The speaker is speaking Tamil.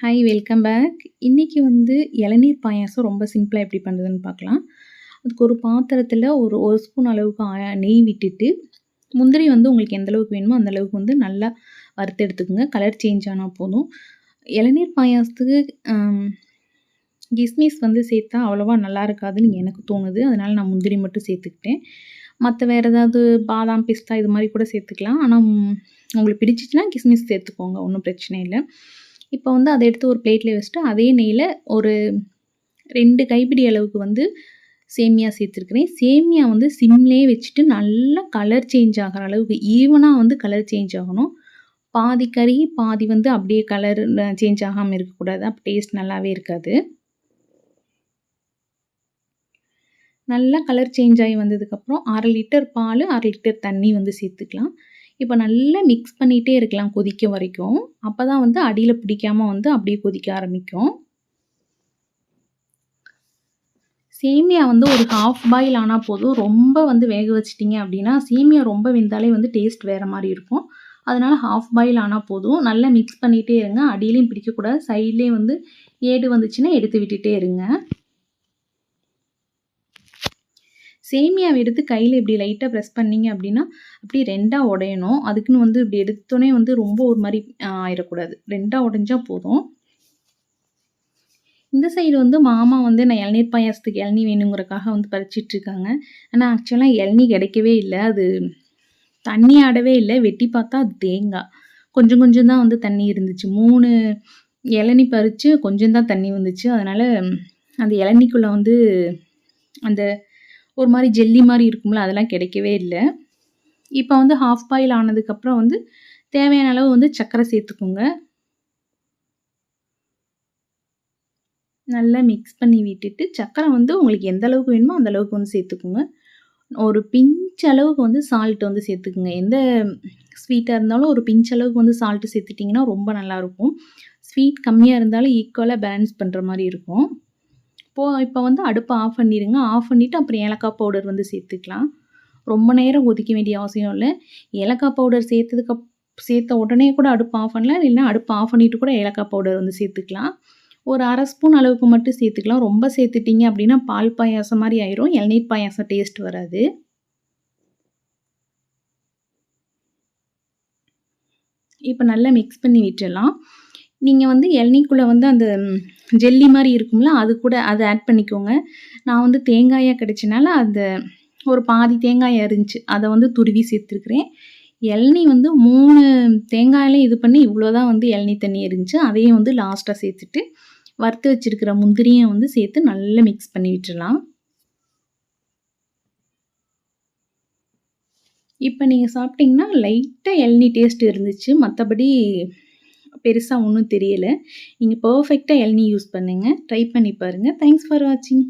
Hi welcome back. இன்னைக்கு வந்து இளநீர் பாயாசம் ரொம்ப சிம்பிளா எப்படி பண்ணுறதுன்னு பார்க்கலாம். அதுக்கு ஒரு பாத்திரத்தில ஒரு 1 ஸ்பூன் அளவுக்கு நெய் விட்டுட்டு, முந்திரி வந்து உங்களுக்கு எந்த அளவுக்கு வேணுமோ அந்த அளவுக்கு வந்து நல்லா வறுத்து எடுத்துக்கோங்க. கலர் சேஞ்ச் ஆனா போதும். இளநீர் பாயாசத்துக்கு அம் கிஸ்மிஸ் வந்து சேர்த்தா அவ்வளவா நல்லா இருக்காதுன்னு எனக்கு தோணுது. அதனால நான் முந்திரி மட்டும் சேர்த்துக்கிட்டேன். மத்த வேற ஏதாவது பாதாம், பிஸ்தா இது மாரி கூட சேர்த்துக்கலாம். ஆனா உங்களுக்கு பிடிச்சிச்சுன்னா கிஸ்மிஸ் சேர்த்துக்கோங்க. ஒண்ணும் பிரச்சனை இல்ல. இப்போ வந்து அத எடுத்து ஒரு பிளேட்ல வச்சுட்டு, அதே நெய்யில ஒரு 2 கைப்பிடி அளவுக்கு வந்து சேமியா சேர்த்துருக்கிறேன். சேமியா வந்து சிம்லயே வச்சுட்டு நல்லா கலர் சேஞ்ச் ஆகுற அளவுக்கு ஈவனா வந்து கலர் சேஞ்ச் ஆகணும். பாதி கருகி, பாதி வந்து அப்படியே கலர் சேஞ்ச் ஆகாம இருக்கக்கூடாது. அப்ப டேஸ்ட் நல்லாவே இருக்காது. நல்லா கலர் சேஞ்ச் ஆகி வந்ததுக்கப்புறம் 1/2 லிட்டர் பாலு, 1/2 லிட்டர் தண்ணி வந்து சேர்த்துக்கலாம். இப்ப நல்லா மிக்ஸ் பண்ணிட்டே இருக்கலாம் கொதிக்க வரைக்கும். அப்பதான் வந்து அடியில பிடிக்காம வந்து அப்படியே கொதிக்க ஆரம்பிக்கும். சேமியா வந்து ஒரு ஹாஃப் பாயில் ஆனா போதும். ரொம்ப வந்து வேக வச்சுட்டீங்க அப்படின்னா, சேமியா ரொம்ப வெந்தாலே வந்து டேஸ்ட் வேற மாரி இருக்கும். அதனால ஹாஃப் பாயில் ஆனா போதும். நல்லா மிக்ஸ் பண்ணிட்டே இருங்க. அடியிலயும் பிடிக்கக்கூடாது. சைட்லயும் வந்து ஏடு வந்துச்சுன்னா எடுத்து விட்டுட்டே இருங்க. சேமியாவ எடுத்து கையில இப்படி லைட்டா பிரஸ் பண்ணீங்க அப்படின்னா, அப்படியே 2ஆ உடையணும். அதுக்குன்னு வந்து இப்படி எடுத்தோனே வந்து ரொம்ப ஒரு மாரி ஆயிறக்கூடாது. 2ஆ உடைஞ்சா போதும். இந்த சைடு வந்து மாமா வந்து நான் இளநீர் பாயாசத்துக்கு இளநீ வேணுங்கிறக்காக வந்து பறிச்சுட்ருக்காங்க. ஆனா ஆக்சுவலா இளநீ கிடைக்கவே இல்ல. அது தண்ணி ஆடவே இல்ல. வெட்டி பார்த்தா அது தேங்கா. கொஞ்சம் கொஞ்சம் தான் வந்து தண்ணி இருந்துச்சு. 3 இளநீ பறிச்சு கொஞ்சம் தான் தண்ணி வந்துச்சு. அதனால அந்த இளநீக்குள்ள வந்து அந்த ஒரு மாரி ஜெல்லி மாரி இருக்கும்ல, அதெல்லாம் கிடைக்கவே இல்ல. இப்ப வந்து ஹாஃப் பாயில் ஆனதுக்கப்புறம் வந்து தேவையான அளவு வந்து சர்க்கரை சேர்த்துக்கோங்க. நல்லா மிக்ஸ் பண்ணி விட்டுட்டு, சர்க்கரை வந்து உங்களுக்கு எந்த அளவுக்கு வேணுமோ அந்த அளவுக்கு வந்து சேர்த்துக்கோங்க. ஒரு பிஞ்ச் அளவுக்கு வந்து சால்ட் வந்து சேர்த்துக்குங்க. எந்த ஸ்வீட்டா இருந்தாலும் ஒரு பிஞ்ச் அளவுக்கு வந்து சால்ட் சேர்த்துட்டிங்கன்னா ரொம்ப நல்லாயிருக்கும். ஸ்வீட் கம்மியா இருந்தாலும் ஈக்குவலா பேலன்ஸ் பண்ற மாரி இருக்கும். இப்ப வந்து அடுப்ப ஆஃப் பண்ணிருங்க. ஆஃப் பண்ணிட்டு அப்புறம் ஏலக்காய் பவுடர் வந்து சேர்த்துக்கலாம். ரொம்ப நேரம் கொதிக்க வேண்டிய அவசியம் இல்ல. ஏலக்காய் பவுடர் சேர்த்த உடனே கூட அடுப்ப ஆஃப் பண்ணலாம். இல்லைன்னா அடுப்ப ஆஃப் பண்ணிட்டு கூட ஏலக்காய் பவுடர் வந்து சேர்த்துக்கலாம். ஒரு 1/2 ஸ்பூன் அளவுக்கு மட்டும் சேர்த்துக்கலாம். ரொம்ப சேர்த்துட்டீங்க அப்படின்னா பால் பாயாசம் மாரி ஆயிரும். இளநீர் பாயாசம் டேஸ்ட் வராது. இப்ப நல்லா மிக்ஸ் பண்ணி விட்டுறலாம். நீங்க வந்து இளநீக்குள்ள வந்து அந்த ஜெல்லி மாரி இருக்கும்ல, அது கூட அத ஆட் பண்ணிக்கோங்க. நான் வந்து தேங்காயா கிடைச்சனால அந்த ஒரு பாதி தேங்காயா இருந்துச்சு. அத வந்து துருவி சேர்த்துருக்கிறேன். இளநீ வந்து 3 தேங்காயில இது பண்ணி இவ்வளோ தான் வந்து இளநீ தண்ணி இருந்துச்சு. அதையும் வந்து லாஸ்ட்டா சேர்த்துட்டு, வறுத்து வச்சிருக்கிற முந்திரியும் வந்து சேர்த்து நல்லா மிக்ஸ் பண்ணி விட்டுறலாம். இப்ப நீங்க சாப்பிட்டீங்கன்னா, லைட்டா இளநீ டேஸ்ட் இருந்துச்சு. மத்தபடி பெருசா ஒண்ணும் தெரியல. நீங்க பெர்ஃபெக்ட்டா இளநீ யூஸ் பண்ணுங்க. ட்ரை பண்ணி பாருங்க. தேங்க்ஸ் ஃபார் வாட்சிங்.